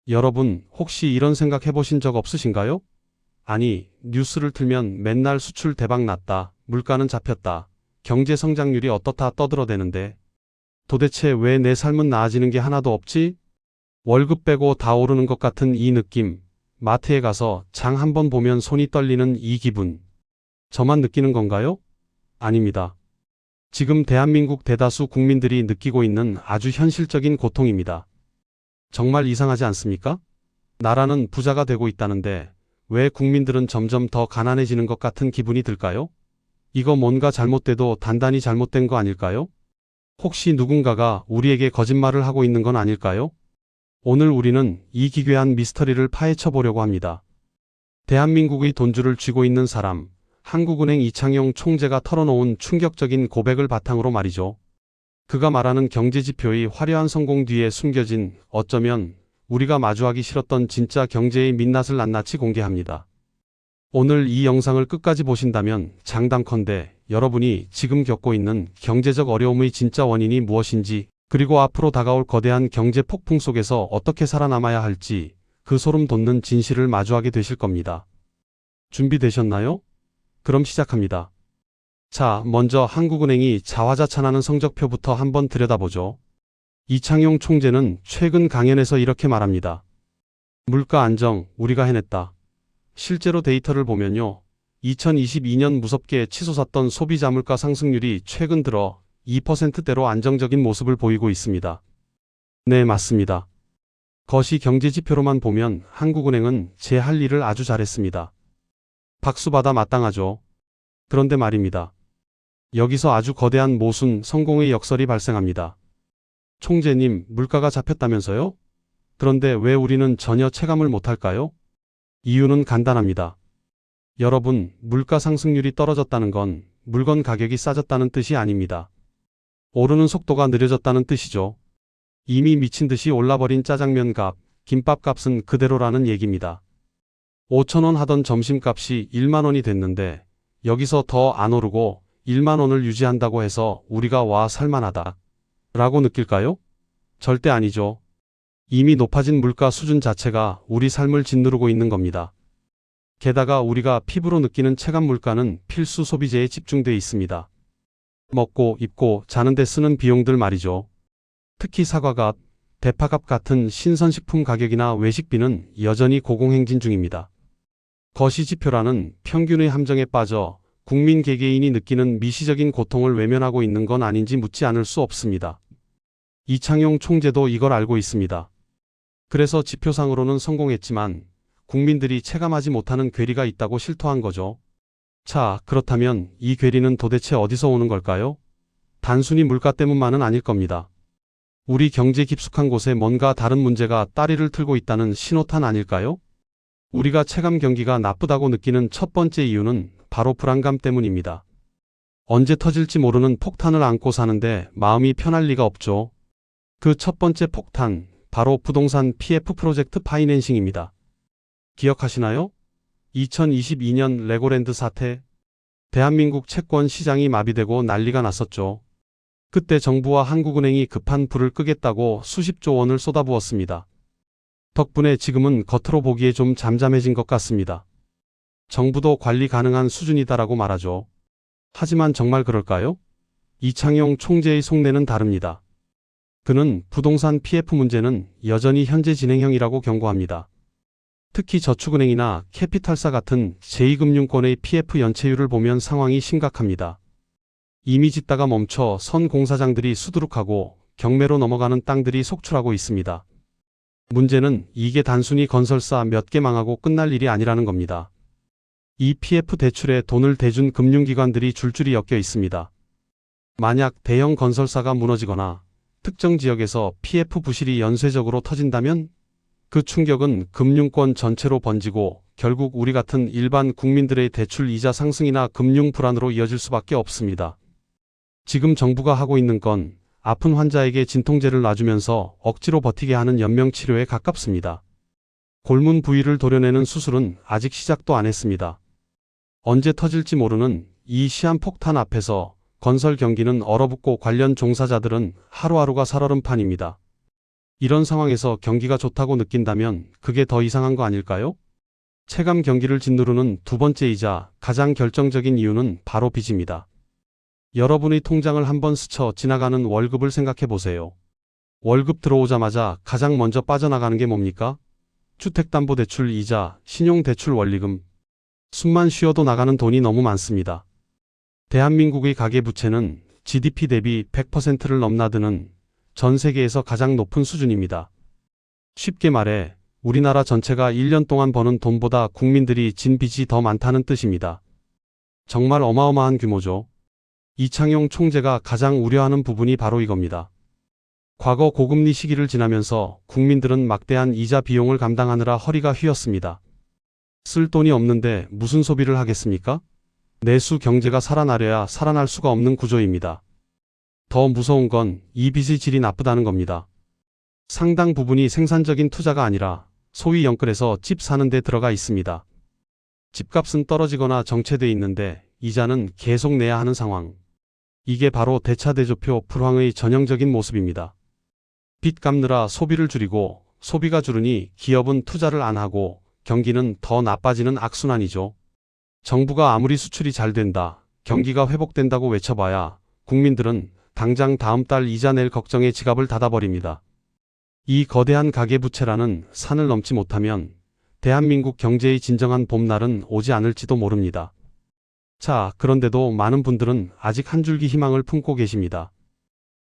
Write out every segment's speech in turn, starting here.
여러분, 혹시 이런 생각 해보신 적 없으신가요? 아니, 뉴스를 틀면 맨날 수출 대박 났다, 물가는 잡혔다, 경제 성장률이 어떻다 떠들어대는데 도대체 왜 내 삶은 나아지는 게 하나도 없지? 월급 빼고 다 오르는 것 같은 이 느낌, 마트에 가서 장 한 번 보면 손이 떨리는 이 기분. 저만 느끼는 건가요? 아닙니다. 지금 대한민국 대다수 국민들이 느끼고 있는 아주 현실적인 고통입니다. 정말 이상하지 않습니까? 나라는 부자가 되고 있다는데 왜 국민들은 점점 더 가난해지는 것 같은 기분이 들까요? 이거 뭔가 잘못돼도 단단히 잘못된 거 아닐까요? 혹시 누군가가 우리에게 거짓말을 하고 있는 건 아닐까요? 오늘 우리는 이 기괴한 미스터리를 파헤쳐 보려고 합니다. 대한민국의 돈줄을 쥐고 있는 사람, 한국은행 이창용 총재가 털어놓은 충격적인 고백을 바탕으로 말이죠. 그가 말하는 경제지표의 화려한 성공 뒤에 숨겨진 어쩌면 우리가 마주하기 싫었던 진짜 경제의 민낯을 낱낱이 공개합니다. 오늘 이 영상을 끝까지 보신다면 장담컨대 여러분이 지금 겪고 있는 경제적 어려움의 진짜 원인이 무엇인지, 그리고 앞으로 다가올 거대한 경제 폭풍 속에서 어떻게 살아남아야 할지 그 소름 돋는 진실을 마주하게 되실 겁니다. 준비되셨나요? 그럼 시작합니다. 자, 먼저 한국은행이 자화자찬하는 성적표부터 한번 들여다보죠. 이창용 총재는 최근 강연에서 이렇게 말합니다. 물가 안정, 우리가 해냈다. 실제로 데이터를 보면요. 2022년 무섭게 치솟았던 소비자 물가 상승률이 최근 들어 2%대로 안정적인 모습을 보이고 있습니다. 네, 맞습니다. 거시 경제지표로만 보면 한국은행은 제 할 일을 아주 잘했습니다. 박수받아 마땅하죠. 그런데 말입니다. 여기서 아주 거대한 모순, 성공의 역설이 발생합니다. 총재님, 물가가 잡혔다면서요? 그런데 왜 우리는 전혀 체감을 못할까요? 이유는 간단합니다. 여러분, 물가 상승률이 떨어졌다는 건 물건 가격이 싸졌다는 뜻이 아닙니다. 오르는 속도가 느려졌다는 뜻이죠. 이미 미친 듯이 올라버린 짜장면 값, 김밥 값은 그대로라는 얘기입니다. 5,000원 하던 점심값이 1만 원이 됐는데 여기서 더 안 오르고 1만 원을 유지한다고 해서 우리가 와 살만하다 라고 느낄까요? 절대 아니죠. 이미 높아진 물가 수준 자체가 우리 삶을 짓누르고 있는 겁니다. 게다가 우리가 피부로 느끼는 체감 물가는 필수 소비재에 집중돼 있습니다. 먹고 입고 자는 데 쓰는 비용들 말이죠. 특히 사과값, 대파값 같은 신선식품 가격이나 외식비는 여전히 고공행진 중입니다. 거시지표라는 평균의 함정에 빠져 국민 개개인이 느끼는 미시적인 고통을 외면하고 있는 건 아닌지 묻지 않을 수 없습니다. 이창용 총재도 이걸 알고 있습니다. 그래서 지표상으로는 성공했지만 국민들이 체감하지 못하는 괴리가 있다고 실토한 거죠. 자, 그렇다면 이 괴리는 도대체 어디서 오는 걸까요? 단순히 물가 때문만은 아닐 겁니다. 우리 경제 깊숙한 곳에 뭔가 다른 문제가 따리를 틀고 있다는 신호탄 아닐까요? 우리가 체감 경기가 나쁘다고 느끼는 첫 번째 이유는 바로 불안감 때문입니다. 언제 터질지 모르는 폭탄을 안고 사는데 마음이 편할 리가 없죠. 그 첫 번째 폭탄, 바로 부동산 PF 프로젝트 파이낸싱입니다. 기억하시나요? 2022년 레고랜드 사태, 대한민국 채권 시장이 마비되고 난리가 났었죠. 그때 정부와 한국은행이 급한 불을 끄겠다고 수십조 원을 쏟아부었습니다. 덕분에 지금은 겉으로 보기에 좀 잠잠해진 것 같습니다. 정부도 관리 가능한 수준이다라고 말하죠. 하지만 정말 그럴까요? 이창용 총재의 속내는 다릅니다. 그는 부동산 PF 문제는 여전히 현재 진행형이라고 경고합니다. 특히 저축은행이나 캐피탈사 같은 제2금융권의 PF 연체율을 보면 상황이 심각합니다. 이미 짓다가 멈춰 선 공사장들이 수두룩하고 경매로 넘어가는 땅들이 속출하고 있습니다. 문제는 이게 단순히 건설사 몇 개 망하고 끝날 일이 아니라는 겁니다. 이 PF 대출에 돈을 대준 금융기관들이 줄줄이 엮여 있습니다. 만약 대형 건설사가 무너지거나 특정 지역에서 PF 부실이 연쇄적으로 터진다면 그 충격은 금융권 전체로 번지고 결국 우리 같은 일반 국민들의 대출 이자 상승이나 금융 불안으로 이어질 수밖에 없습니다. 지금 정부가 하고 있는 건 아픈 환자에게 진통제를 놔주면서 억지로 버티게 하는 연명치료에 가깝습니다. 골문 부위를 도려내는 수술은 아직 시작도 안 했습니다. 언제 터질지 모르는 이 시한폭탄 앞에서 건설 경기는 얼어붙고 관련 종사자들은 하루하루가 살얼음판입니다. 이런 상황에서 경기가 좋다고 느낀다면 그게 더 이상한 거 아닐까요? 체감 경기를 짓누르는 두 번째이자 가장 결정적인 이유는 바로 빚입니다. 여러분의 통장을 한번 스쳐 지나가는 월급을 생각해 보세요. 월급 들어오자마자 가장 먼저 빠져나가는 게 뭡니까? 주택담보대출 이자, 신용대출 원리금. 숨만 쉬어도 나가는 돈이 너무 많습니다. 대한민국의 가계부채는 GDP 대비 100%를 넘나드는 전 세계에서 가장 높은 수준입니다. 쉽게 말해 우리나라 전체가 1년 동안 버는 돈보다 국민들이 진 빚이 더 많다는 뜻입니다. 정말 어마어마한 규모죠. 이창용 총재가 가장 우려하는 부분이 바로 이겁니다. 과거 고금리 시기를 지나면서 국민들은 막대한 이자 비용을 감당하느라 허리가 휘었습니다. 쓸 돈이 없는데 무슨 소비를 하겠습니까? 내수 경제가 살아나려야 살아날 수가 없는 구조입니다. 더 무서운 건 이 빚의 질이 나쁘다는 겁니다. 상당 부분이 생산적인 투자가 아니라 소위 영끌해서 집 사는 데 들어가 있습니다. 집값은 떨어지거나 정체돼 있는데 이자는 계속 내야 하는 상황. 이게 바로 대차대조표 불황의 전형적인 모습입니다. 빚 갚느라 소비를 줄이고 소비가 줄으니 기업은 투자를 안 하고 경기는 더 나빠지는 악순환이죠. 정부가 아무리 수출이 잘 된다, 경기가 회복된다고 외쳐봐야 국민들은 당장 다음 달 이자 낼 걱정에 지갑을 닫아버립니다. 이 거대한 가계부채라는 산을 넘지 못하면 대한민국 경제의 진정한 봄날은 오지 않을지도 모릅니다. 자, 그런데도 많은 분들은 아직 한 줄기 희망을 품고 계십니다.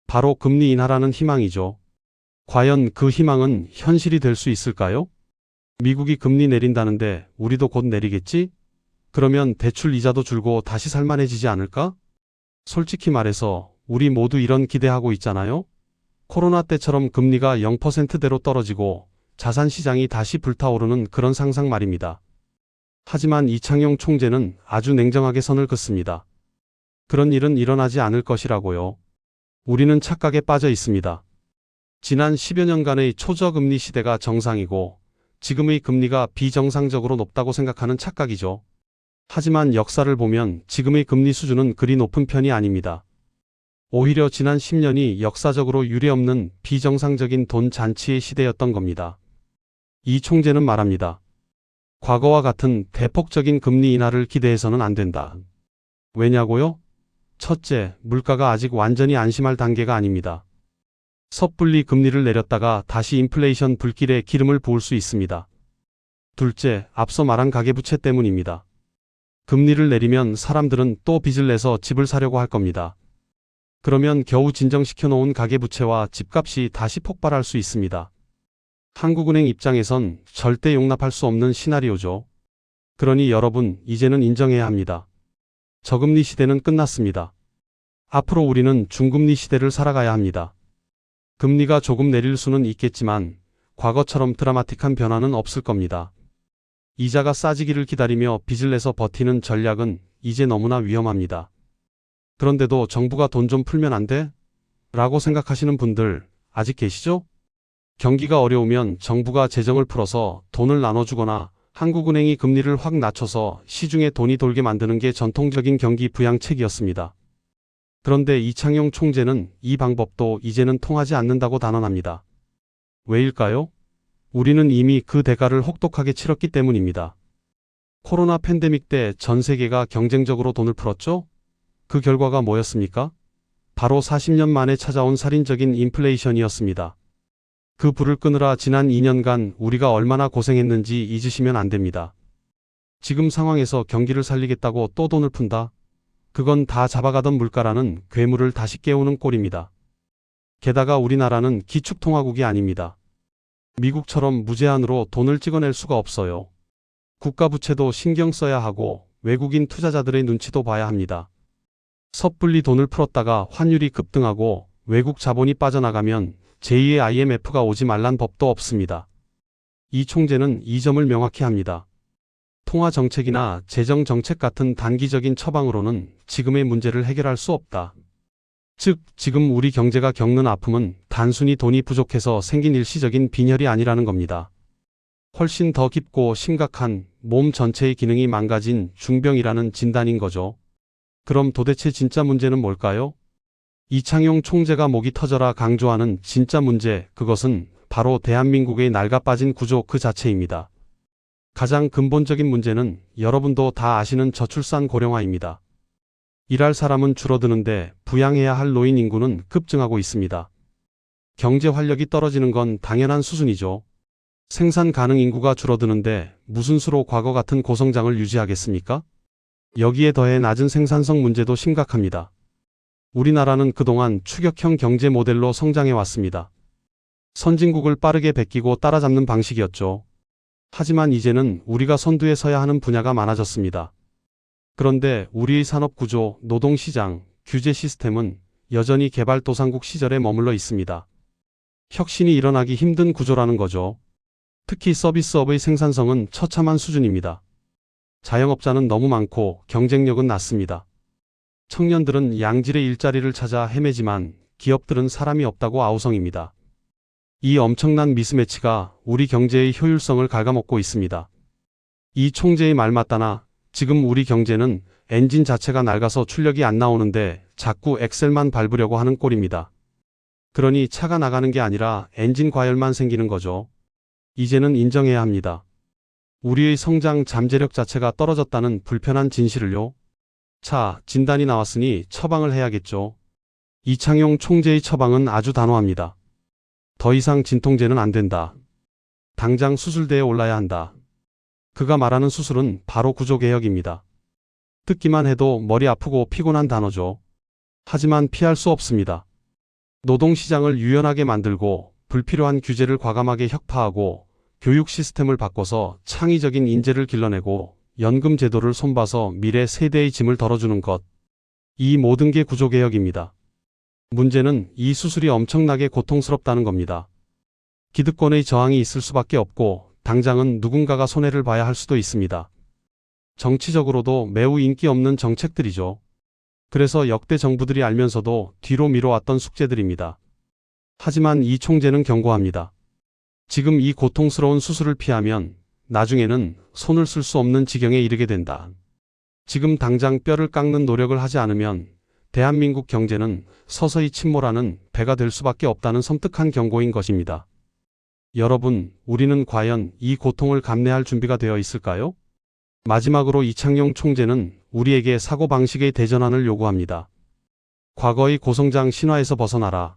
바로 금리 인하라는 희망이죠. 과연 그 희망은 현실이 될 수 있을까요? 미국이 금리 내린다는데 우리도 곧 내리겠지? 그러면 대출 이자도 줄고 다시 살만해지지 않을까? 솔직히 말해서 우리 모두 이런 기대하고 있잖아요? 코로나 때처럼 금리가 0%대로 떨어지고 자산 시장이 다시 불타오르는 그런 상상 말입니다. 하지만 이창용 총재는 아주 냉정하게 선을 긋습니다. 그런 일은 일어나지 않을 것이라고요. 우리는 착각에 빠져 있습니다. 지난 10여 년간의 초저금리 시대가 정상이고 지금의 금리가 비정상적으로 높다고 생각하는 착각이죠. 하지만 역사를 보면 지금의 금리 수준은 그리 높은 편이 아닙니다. 오히려 지난 10년이 역사적으로 유례없는 비정상적인 돈 잔치의 시대였던 겁니다. 이 총재는 말합니다. 과거와 같은 대폭적인 금리 인하를 기대해서는 안 된다. 왜냐고요? 첫째, 물가가 아직 완전히 안심할 단계가 아닙니다. 섣불리 금리를 내렸다가 다시 인플레이션 불길에 기름을 부을 수 있습니다. 둘째, 앞서 말한 가계부채 때문입니다. 금리를 내리면 사람들은 또 빚을 내서 집을 사려고 할 겁니다. 그러면 겨우 진정시켜 놓은 가계부채와 집값이 다시 폭발할 수 있습니다. 한국은행 입장에선 절대 용납할 수 없는 시나리오죠. 그러니 여러분, 이제는 인정해야 합니다. 저금리 시대는 끝났습니다. 앞으로 우리는 중금리 시대를 살아가야 합니다. 금리가 조금 내릴 수는 있겠지만 과거처럼 드라마틱한 변화는 없을 겁니다. 이자가 싸지기를 기다리며 빚을 내서 버티는 전략은 이제 너무나 위험합니다. 그런데도 정부가 돈 좀 풀면 안 돼? 라고 생각하시는 분들 아직 계시죠? 경기가 어려우면 정부가 재정을 풀어서 돈을 나눠주거나 한국은행이 금리를 확 낮춰서 시중에 돈이 돌게 만드는 게 전통적인 경기 부양책이었습니다. 그런데 이창용 총재는 이 방법도 이제는 통하지 않는다고 단언합니다. 왜일까요? 우리는 이미 그 대가를 혹독하게 치렀기 때문입니다. 코로나 팬데믹 때 전 세계가 경쟁적으로 돈을 풀었죠? 그 결과가 뭐였습니까? 바로 40년 만에 찾아온 살인적인 인플레이션이었습니다. 그 불을 끄느라 지난 2년간 우리가 얼마나 고생했는지 잊으시면 안 됩니다. 지금 상황에서 경기를 살리겠다고 또 돈을 푼다? 그건 다 잡아가던 물가라는 괴물을 다시 깨우는 꼴입니다. 게다가 우리나라는 기축통화국이 아닙니다. 미국처럼 무제한으로 돈을 찍어낼 수가 없어요. 국가부채도 신경 써야 하고 외국인 투자자들의 눈치도 봐야 합니다. 섣불리 돈을 풀었다가 환율이 급등하고 외국 자본이 빠져나가면 제2의 IMF가 오지 말란 법도 없습니다. 이 총재는 이 점을 명확히 합니다. 통화정책이나 재정정책 같은 단기적인 처방으로는 지금의 문제를 해결할 수 없다. 즉, 지금 우리 경제가 겪는 아픔은 단순히 돈이 부족해서 생긴 일시적인 빈혈이 아니라는 겁니다. 훨씬 더 깊고 심각한 몸 전체의 기능이 망가진 중병이라는 진단인 거죠. 그럼 도대체 진짜 문제는 뭘까요? 이창용 총재가 목이 터져라 강조하는 진짜 문제, 그것은 바로 대한민국의 낡아빠진 구조 그 자체입니다. 가장 근본적인 문제는 여러분도 다 아시는 저출산 고령화입니다. 일할 사람은 줄어드는데 부양해야 할 노인 인구는 급증하고 있습니다. 경제 활력이 떨어지는 건 당연한 수순이죠. 생산 가능 인구가 줄어드는데 무슨 수로 과거 같은 고성장을 유지하겠습니까? 여기에 더해 낮은 생산성 문제도 심각합니다. 우리나라는 그동안 추격형 경제 모델로 성장해 왔습니다. 선진국을 빠르게 베끼고 따라잡는 방식이었죠. 하지만 이제는 우리가 선두에 서야 하는 분야가 많아졌습니다. 그런데 우리의 산업 구조, 노동시장, 규제 시스템은 여전히 개발도상국 시절에 머물러 있습니다. 혁신이 일어나기 힘든 구조라는 거죠. 특히 서비스업의 생산성은 처참한 수준입니다. 자영업자는 너무 많고 경쟁력은 낮습니다. 청년들은 양질의 일자리를 찾아 헤매지만 기업들은 사람이 없다고 아우성입니다. 이 엄청난 미스매치가 우리 경제의 효율성을 갉아먹고 있습니다. 이 총재의 말 맞다나 지금 우리 경제는 엔진 자체가 낡아서 출력이 안 나오는데 자꾸 엑셀만 밟으려고 하는 꼴입니다. 그러니 차가 나가는 게 아니라 엔진 과열만 생기는 거죠. 이제는 인정해야 합니다. 우리의 성장 잠재력 자체가 떨어졌다는 불편한 진실을요. 자, 진단이 나왔으니 처방을 해야겠죠. 이창용 총재의 처방은 아주 단호합니다. 더 이상 진통제는 안 된다. 당장 수술대에 올라야 한다. 그가 말하는 수술은 바로 구조개혁입니다. 듣기만 해도 머리 아프고 피곤한 단어죠. 하지만 피할 수 없습니다. 노동시장을 유연하게 만들고 불필요한 규제를 과감하게 혁파하고 교육 시스템을 바꿔서 창의적인 인재를 길러내고 연금 제도를 손봐서 미래 세대의 짐을 덜어주는 것. 이 모든 게 구조개혁입니다. 문제는 이 수술이 엄청나게 고통스럽다는 겁니다. 기득권의 저항이 있을 수밖에 없고 당장은 누군가가 손해를 봐야 할 수도 있습니다. 정치적으로도 매우 인기 없는 정책들이죠. 그래서 역대 정부들이 알면서도 뒤로 미뤄왔던 숙제들입니다. 하지만 이 총재는 경고합니다. 지금 이 고통스러운 수술을 피하면 나중에는 손을 쓸 수 없는 지경에 이르게 된다. 지금 당장 뼈를 깎는 노력을 하지 않으면 대한민국 경제는 서서히 침몰하는 배가 될 수밖에 없다는 섬뜩한 경고인 것입니다. 여러분, 우리는 과연 이 고통을 감내할 준비가 되어 있을까요? 마지막으로 이창용 총재는 우리에게 사고방식의 대전환을 요구합니다. 과거의 고성장 신화에서 벗어나라.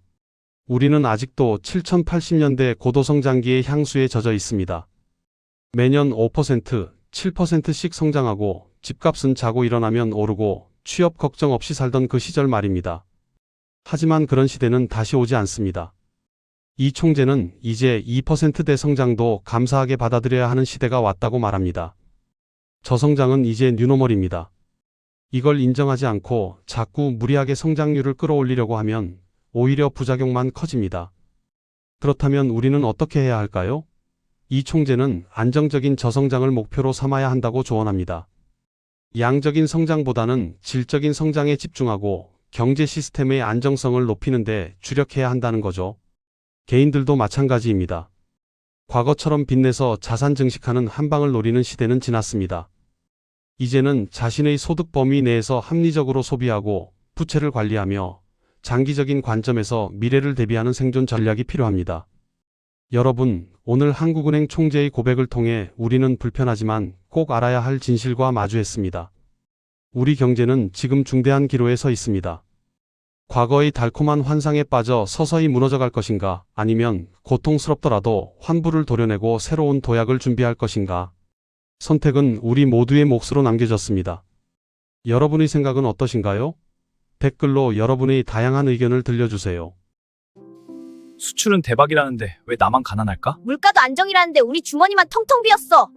우리는 아직도 7080년대 고도성장기의 향수에 젖어 있습니다. 매년 5%, 7%씩 성장하고 집값은 자고 일어나면 오르고 취업 걱정 없이 살던 그 시절 말입니다. 하지만 그런 시대는 다시 오지 않습니다. 이 총재는 이제 2%대 성장도 감사하게 받아들여야 하는 시대가 왔다고 말합니다. 저성장은 이제 뉴노멀입니다. 이걸 인정하지 않고 자꾸 무리하게 성장률을 끌어올리려고 하면 오히려 부작용만 커집니다. 그렇다면 우리는 어떻게 해야 할까요? 이 총재는 안정적인 저성장을 목표로 삼아야 한다고 조언합니다. 양적인 성장보다는 질적인 성장에 집중하고 경제 시스템의 안정성을 높이는 데 주력해야 한다는 거죠. 개인들도 마찬가지입니다. 과거처럼 빚내서 자산 증식하는 한방을 노리는 시대는 지났습니다. 이제는 자신의 소득 범위 내에서 합리적으로 소비하고 부채를 관리하며 장기적인 관점에서 미래를 대비하는 생존 전략이 필요합니다. 여러분, 오늘 한국은행 총재의 고백을 통해 우리는 불편하지만 꼭 알아야 할 진실과 마주했습니다. 우리 경제는 지금 중대한 기로에 서 있습니다. 과거의 달콤한 환상에 빠져 서서히 무너져갈 것인가, 아니면 고통스럽더라도 환부를 도려내고 새로운 도약을 준비할 것인가. 선택은 우리 모두의 몫으로 남겨졌습니다. 여러분의 생각은 어떠신가요? 댓글로 여러분의 다양한 의견을 들려주세요. 수출은 대박이라는데 왜 나만 가난할까? 물가도 안정이라는데 우리 주머니만 텅텅 비었어.